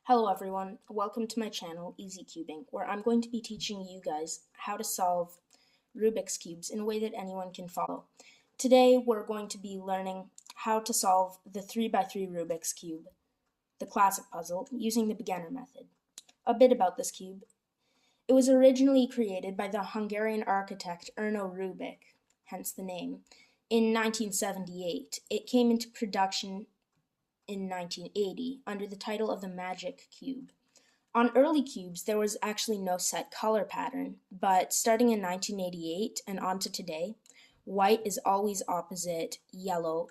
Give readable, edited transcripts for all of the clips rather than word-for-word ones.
Hello everyone, welcome to my channel, Easy Cubing, where I'm going to be teaching you guys how to solve Rubik's Cubes in a way that anyone can follow. Today we're going to be learning how to solve the 3x3 Rubik's Cube, the classic puzzle, using the beginner method. A bit about this cube. It was originally created by the Hungarian architect Erno Rubik, hence the name, in 1978. It came into production in 1980 under the title of the Magic Cube. On early cubes, there was actually no set color pattern, but starting in 1988 and on to today, white is always opposite yellow,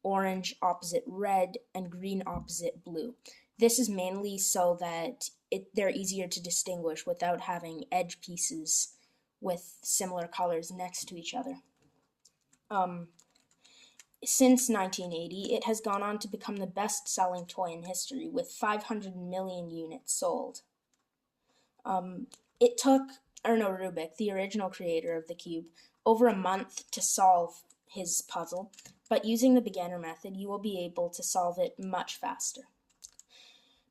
orange opposite red, and green opposite blue. This is mainly so that they're easier to distinguish without having edge pieces with similar colors next to each other. Since 1980, it has gone on to become the best-selling toy in history, with 500 million units sold. It took Erno Rubik, the original creator of the cube, over a month to solve his puzzle, but using the beginner method, you will be able to solve it much faster.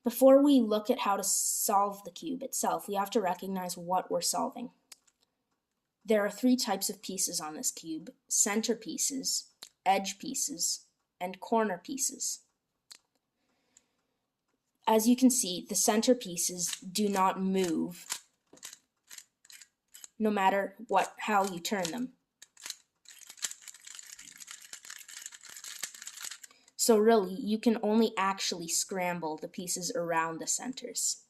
Before we look at how to solve the cube itself, we have to recognize what we're solving. There are three types of pieces on this cube: center pieces, edge pieces, and corner pieces. As you can see, the center pieces do not move no matter how you turn them. So really, you can only actually scramble the pieces around the centers.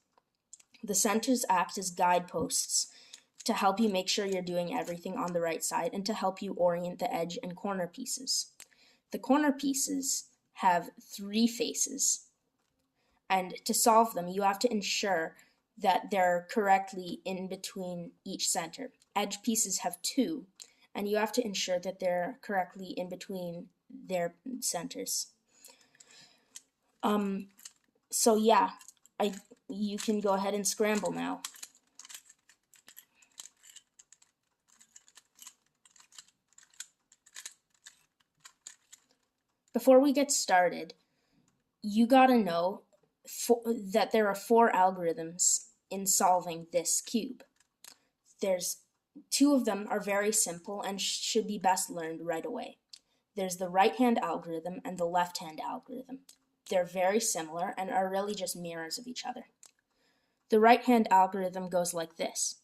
The centers act as guideposts to help you make sure you're doing everything on the right side and to help you orient the edge and corner pieces. The corner pieces have three faces, and to solve them, you have to ensure that they're correctly in between each center. Edge pieces have two, and you have to ensure that they're correctly in between their centers. So yeah, you can go ahead and scramble now. Before we get started, you gotta know that there are four algorithms in solving this cube. Two of them are very simple and should be best learned right away. There's the right-hand algorithm and the left-hand algorithm. They're very similar and are really just mirrors of each other. The right-hand algorithm goes like this: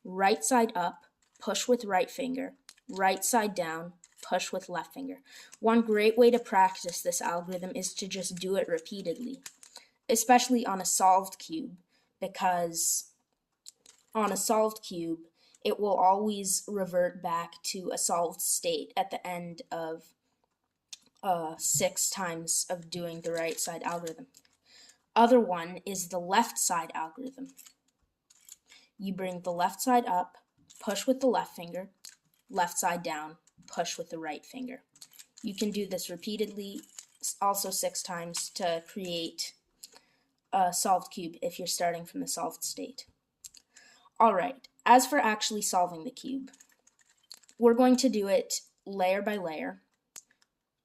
right side up, push with right finger, right side down, push with left finger. One great way to practice this algorithm is to just do it repeatedly, especially on a solved cube, because on a solved cube, it will always revert back to a solved state at the end of 6 times of doing the right side algorithm. Other one is the left side algorithm. You bring the left side up, push with the left finger, left side down, push with the right finger. You can do this repeatedly, also 6 times, to create a solved cube if you're starting from the solved state. Alright, as for actually solving the cube, we're going to do it layer by layer,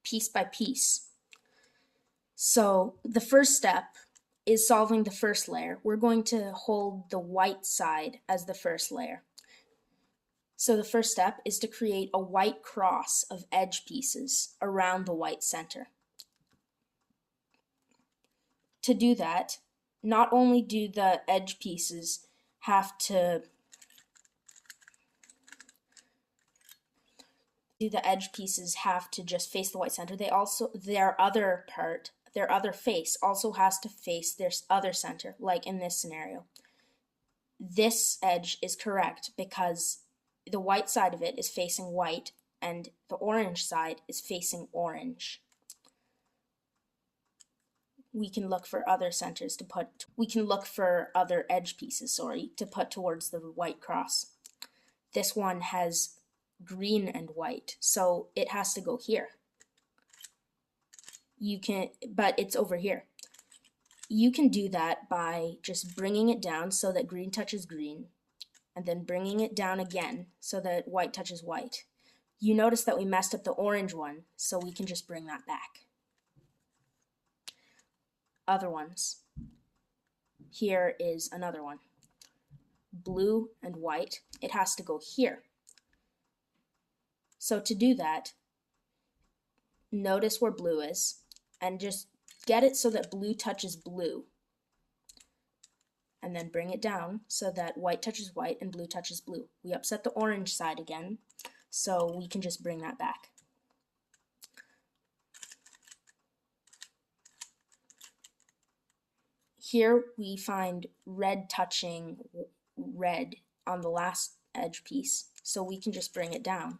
piece by piece. So the first step is solving the first layer. We're going to hold the white side as the first layer. So the first step is to create a white cross of edge pieces around the white center. To do that, not only do the edge pieces have to just face the white center, their other face also has to face their other center, like in this scenario. This edge is correct because the white side of it is facing white and the orange side is facing orange. We can look for other other edge pieces, to put towards the white cross. This one has green and white, so it has to go here. But it's over here. You can do that by just bringing it down so that green touches green, and then bringing it down again so that white touches white. You notice that we messed up the orange one, so we can just bring that back. Other ones. here is another one. Blue and white, it has to go here. So to do that, notice where blue is and just get it so that blue touches blue. And then bring it down so that white touches white and blue touches blue. We upset the orange side again, so we can just bring that back. Here we find red touching red on the last edge piece, so we can just bring it down.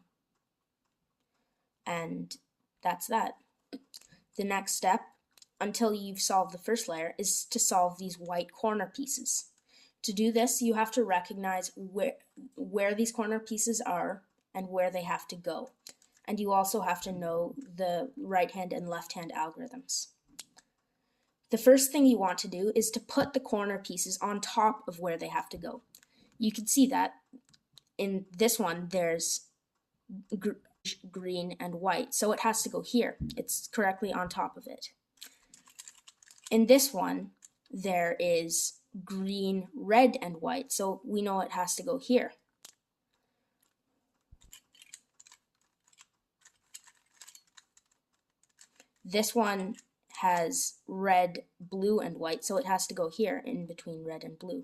And that's that. The next step, until you've solved the first layer, is to solve these white corner pieces. To do this, you have to recognize where these corner pieces are and where they have to go. And you also have to know the right-hand and left-hand algorithms. The first thing you want to do is to put the corner pieces on top of where they have to go. You can see that in this one there's green and white, so it has to go here. It's correctly on top of it. In this one there is green, red, and white, so we know it has to go here. This one has red, blue, and white, so it has to go here in between red and blue.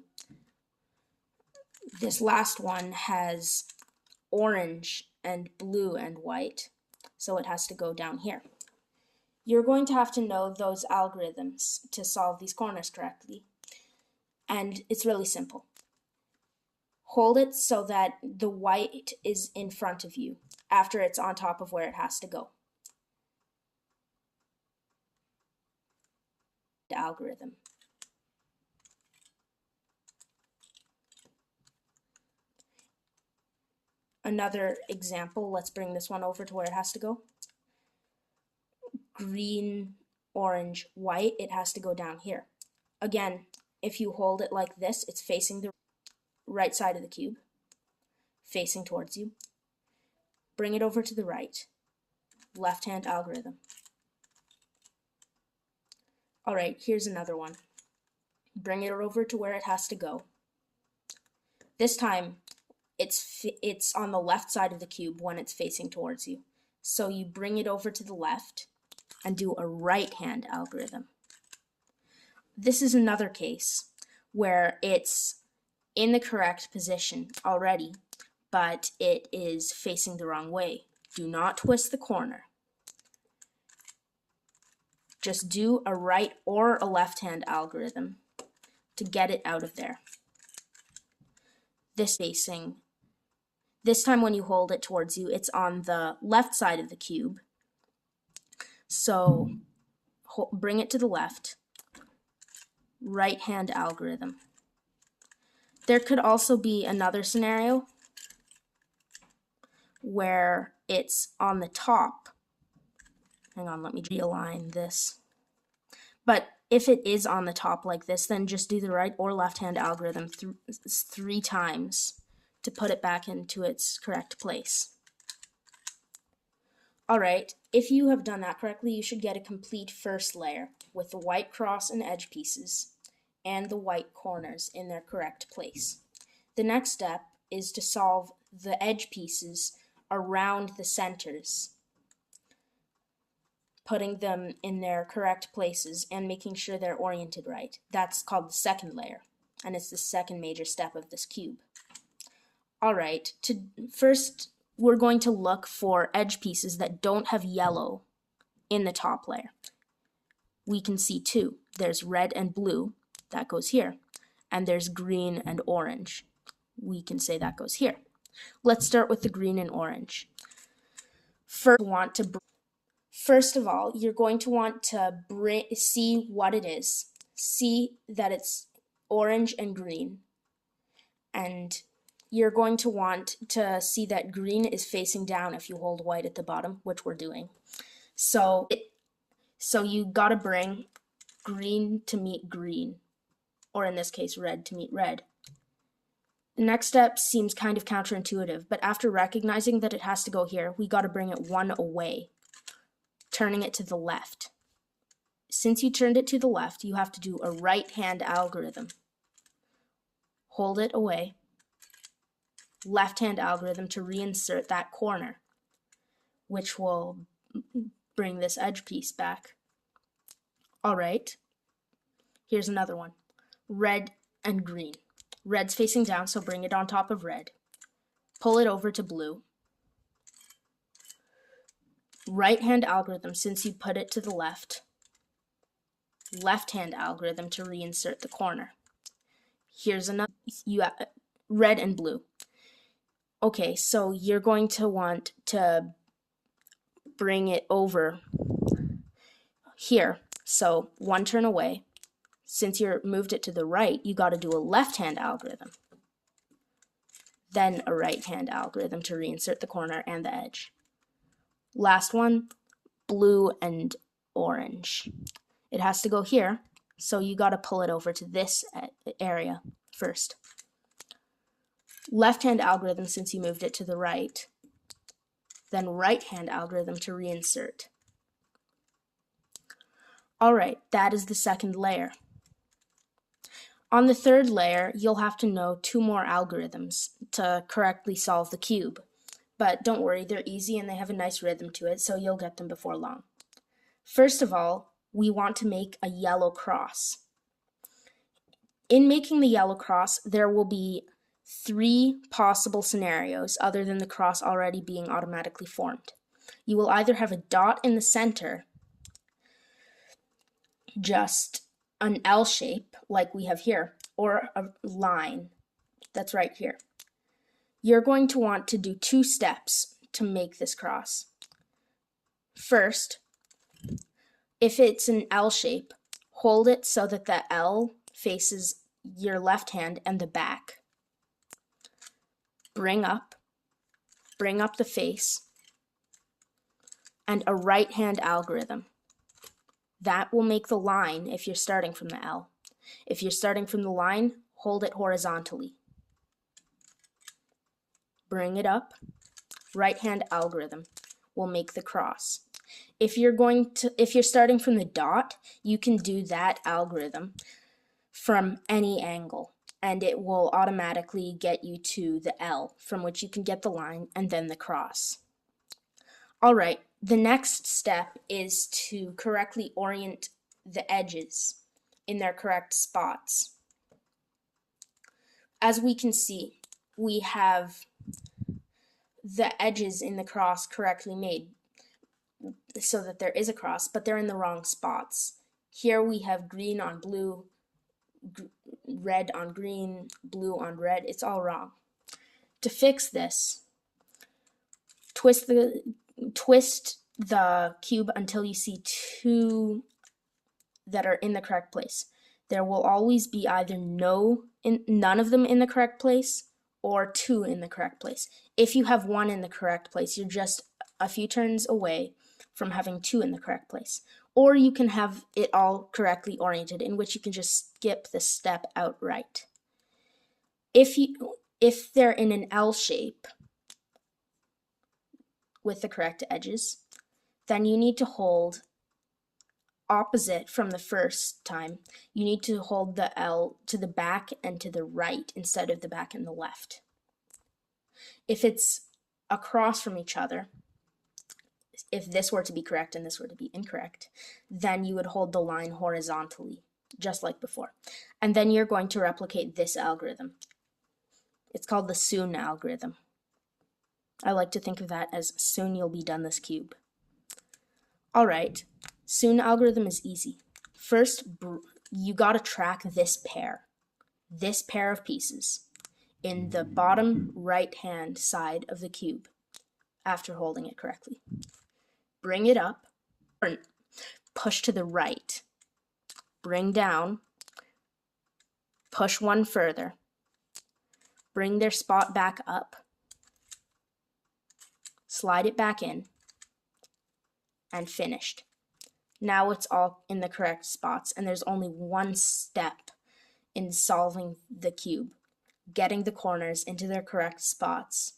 This last one has orange and blue and white, so it has to go down here. You're going to have to know those algorithms to solve these corners correctly. And it's really simple. Hold it so that the white is in front of you after it's on top of where it has to go. The algorithm. Another example, let's bring this one over to where it has to go. Green, orange, white, it has to go down here. Again, if you hold it like this, it's facing the right side of the cube, facing towards you. Bring it over to the right, left-hand algorithm. All right, here's another one. Bring it over to where it has to go. This time, it's on the left side of the cube when it's facing towards you. So you bring it over to the left and do a right-hand algorithm. This is another case where it's in the correct position already, but it is facing the wrong way. Do not twist the corner. Just do a right or a left-hand algorithm to get it out of there. This time when you hold it towards you, it's on the left side of the cube. So bring it to the left, right-hand algorithm. There could also be another scenario where it's on the top. Hang on, let me realign this. But if it is on the top like this, then just do the right or left-hand algorithm three times to put it back into its correct place. Alright, if you have done that correctly, you should get a complete first layer with the white cross and edge pieces and the white corners in their correct place. The next step is to solve the edge pieces around the centers, putting them in their correct places and making sure they're oriented right. That's called the second layer, and it's the second major step of this cube. Alright, first we're going to look for edge pieces that don't have yellow in the top layer. We can see two. There's red and blue, that goes here, and there's green and orange. We can say that goes here. Let's start with the green and orange. First of all, you're going to want to see what it is. See that it's orange and green. And you're going to want to see that green is facing down if you hold white at the bottom, which we're doing. So you gotta bring green to meet green, or in this case, red to meet red. The next step seems kind of counterintuitive, but after recognizing that it has to go here, we gotta bring it one away, turning it to the left. Since you turned it to the left, you have to do a right-hand algorithm. hold it away, left-hand algorithm to reinsert that corner, which will bring this edge piece back. All right, here's another one. Red and green. Red's facing down, so bring it on top of red. Pull it over to blue. Right-hand algorithm, since you put it to the left. Left-hand algorithm to reinsert the corner. Here's another, red and blue. Okay, so you're going to want to bring it over here. So one turn away. Since you moved it to the right, you got to do a left-hand algorithm. Then a right-hand algorithm to reinsert the corner and the edge. Last one, blue and orange. It has to go here, so you got to pull it over to this area first. Left-hand algorithm since you moved it to the right. Then right-hand algorithm to reinsert. All right, that is the second layer. On the third layer, you'll have to know 2 more algorithms to correctly solve the cube. But don't worry, they're easy and they have a nice rhythm to it, so you'll get them before long. First of all, we want to make a yellow cross. In making the yellow cross, there will be 3 possible scenarios other than the cross already being automatically formed. You will either have a dot in the center, just an L shape like we have here, or a line that's right here. You're going to want to do 2 steps to make this cross. First, if it's an L shape, hold it so that the L faces your left hand and the back. Bring up the face, and a right-hand algorithm. That will make the line if you're starting from the L. If you're starting from the line, hold it horizontally. Bring it up. Right-hand algorithm will make the cross. If you're starting from the dot, you can do that algorithm from any angle, and it will automatically get you to the L, from which you can get the line and then the cross. All right, the next step is to correctly orient the edges in their correct spots. As we can see, we have the edges in the cross correctly made so that there is a cross, but they're in the wrong spots. Here we have green on blue, red on green, blue on red. It's all wrong. To fix this, twist the cube until you see 2 that are in the correct place. There will always be either none of them in the correct place or 2 in the correct place. If you have 1 in the correct place, you're just a few turns away from having 2 in the correct place. Or you can have it all correctly oriented, in which you can just skip the step outright. If they're in an L shape with the correct edges, then you need to hold opposite from the first time. You need to hold the L to the back and to the right instead of the back and the left. If it's across from each other, if this were to be correct and this were to be incorrect, then you would hold the line horizontally, just like before. And then you're going to replicate this algorithm. It's called the soon algorithm. I like to think of that as soon you'll be done this cube. All right, soon algorithm is easy. First, you got to track this pair of pieces in the bottom right-hand side of the cube after holding it correctly. Bring it up, push to the right, bring down, push 1 further, bring their spot back up, slide it back in, and finished. Now it's all in the correct spots, and there's only 1 step in solving the cube, getting the corners into their correct spots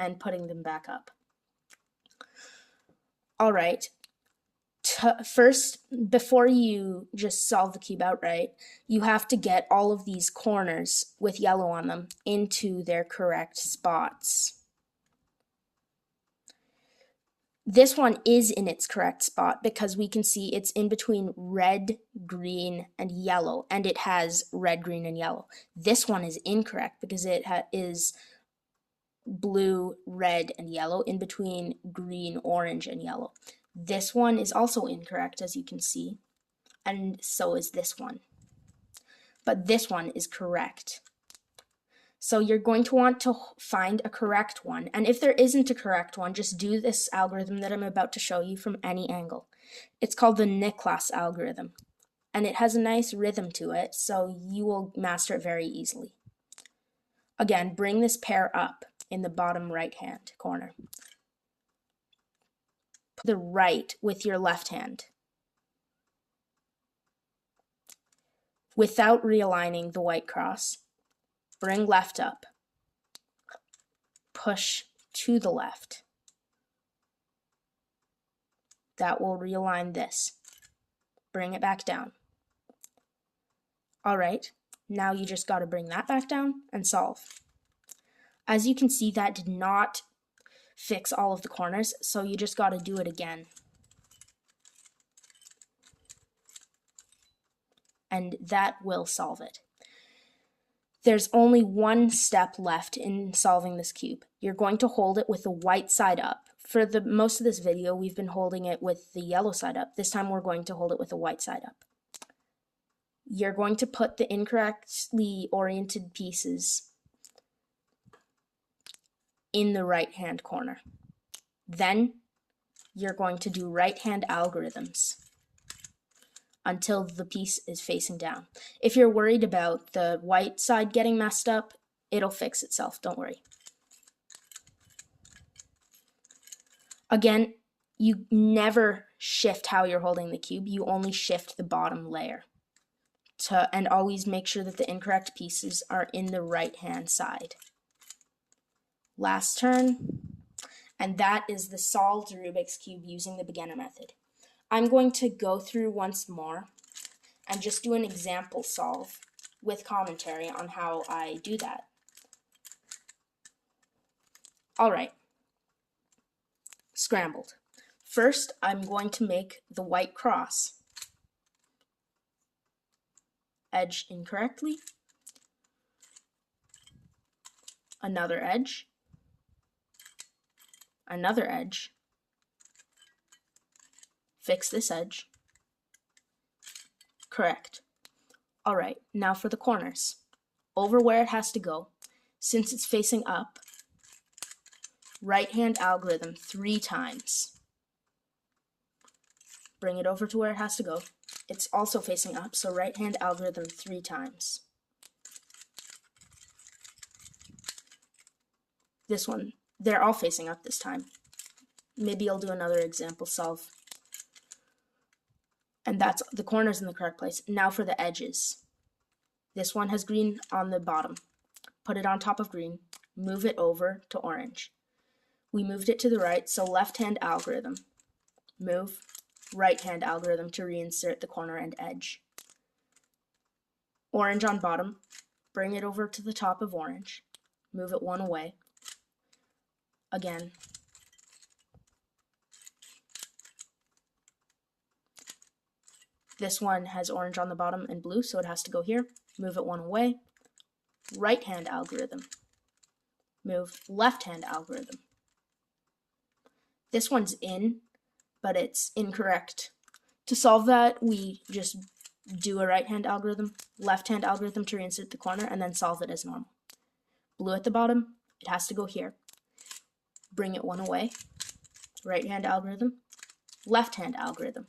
and putting them back up. All right, First, before you just solve the cube outright, you have to get all of these corners with yellow on them into their correct spots. This one is in its correct spot because we can see it's in between red, green, and yellow, and it has red, green, and yellow. This one is incorrect because it is blue, red, and yellow in between green, orange, and yellow. This one is also incorrect, as you can see, and so is this one. But this one is correct. So you're going to want to find a correct one, and if there isn't a correct one, just do this algorithm that I'm about to show you from any angle. It's called the Niklas algorithm, and it has a nice rhythm to it, so you will master it very easily. Again, bring this pair up in the bottom right-hand corner. Put the right with your left hand, without realigning the white cross. Bring left up. Push to the left. That will realign this. Bring it back down. All right, now you just got to bring that back down and solve. As you can see, that did not fix all of the corners, so you just got to do it again. And that will solve it. There's only one step left in solving this cube. You're going to hold it with the white side up. For the most of this video, we've been holding it with the yellow side up. This time we're going to hold it with the white side up. You're going to put the incorrectly oriented pieces in the right-hand corner. Then you're going to do right-hand algorithms until the piece is facing down. If you're worried about the white side getting messed up, it'll fix itself, don't worry. Again, you never shift how you're holding the cube, you only shift the bottom layer. And always make sure that the incorrect pieces are in the right-hand side. Last turn, and that is the solved Rubik's Cube using the beginner method. I'm going to go through once more and just do an example solve with commentary on how I do that. All right, scrambled. First, I'm going to make the white cross. Edge incorrectly. Another edge. Another edge. Fix this edge. Correct. All right, now for the corners. Over where it has to go. Since it's facing up, right-hand algorithm 3 times. Bring it over to where it has to go. It's also facing up, so right-hand algorithm 3 times. This one, they're all facing up this time. Maybe I'll do another example solve. And that's the corners in the correct place. Now for the edges. This one has green on the bottom. Put it on top of green. Move it over to orange. We moved it to the right, so left-hand algorithm. Move. Right-hand algorithm to reinsert the corner and edge. Orange on bottom. Bring it over to the top of orange. Move it 1 away. Again. This one has orange on the bottom and blue, so it has to go here. Move it 1 away. Right-hand algorithm. Move left-hand algorithm. This one's in, but it's incorrect. To solve that, we just do a right-hand algorithm, left-hand algorithm to reinsert the corner, and then solve it as normal. Blue at the bottom, it has to go here. Bring it 1 away. Right-hand algorithm, left-hand algorithm.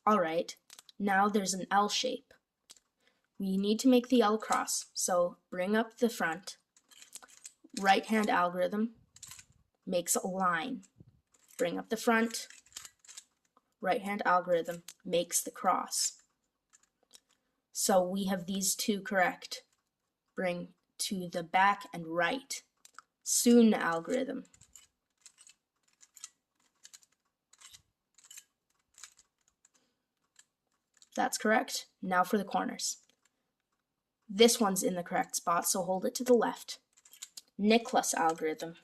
All right, now there's an L shape. We need to make the L cross, so bring up the front. Right-hand algorithm makes a line. Bring up the front. Right-hand algorithm makes the cross. So we have these 2 correct. Bring to the back and right. Soon algorithm. That's correct. Now for the corners. This one's in the correct spot, so hold it to the left. Nicholas algorithm.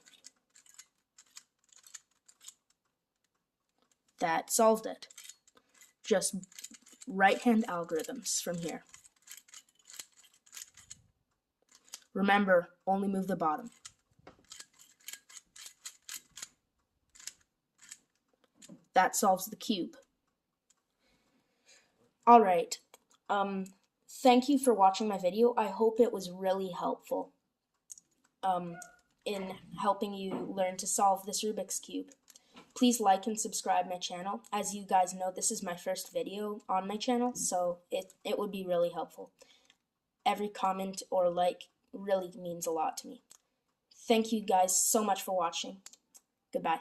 That solved it. Just right-hand algorithms from here. Remember, only move the bottom. That solves the cube. Alright, thank you for watching my video. I hope it was really helpful in helping you learn to solve this Rubik's Cube. Please like and subscribe my channel. As you guys know, this is my first video on my channel, so it would be really helpful. Every comment or like really means a lot to me. Thank you guys so much for watching. Goodbye.